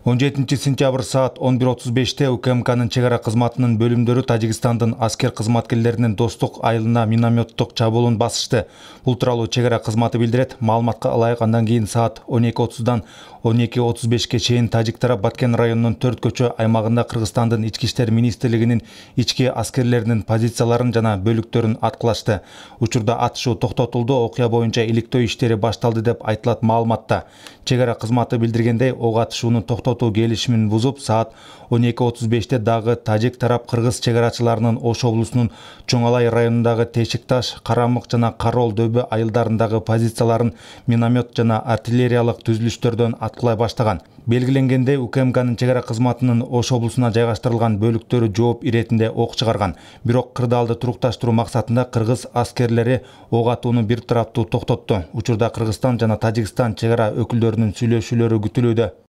17 сентябрь саат 11:35-те УКМКнын чегара кызматынын бөлүмдөрү Тажикстандын аскер кызматкерлеринин Достук айылына минометтук чабуулун басышты. Бул тууралуу чегара кызматы билдирет. Маалыматка ылайык андан кийин саат 12:30дан 12:35ке чейин тажик тарап Баткен районунун 4 көчө аймагында Кыргызстандын Ички иштер министрлигинин ички аскерлеринин позицияларын жана бөлүктөрүн аткылашты. Учурда атышуу токтотулду, окуя боюнча иликтөө иштери башталды деп айтылат маалыматта. Чегара кызматы билдиргендей, ок атышууну токтотуу келишимин бузуп, саат 12:35-те дагы тажик тарап кыргыз чегарачыларынын Ош облусунун Чоңалай районундагы Тешикташ, Карамык жана Карол дөбө айылдарындагы позицияларын миномет жана артиллериялык түзүлүштөрдөн аткылай баштаган. Белгиленгендей, УКМКнын чегара кызматынын Ош облусуна жайгаштырылган бөлүктөрү жооп иретинде ок чыгарган. Бирок кырдаалды турукташтыруу максатында кыргыз аскерлери ок атууну бир тараптуу токтотту. Учурда Кыргызстан жана Тажикстан чегара өкүлдөрүнүн сүйлөшүүлөрү күтүлүүдө.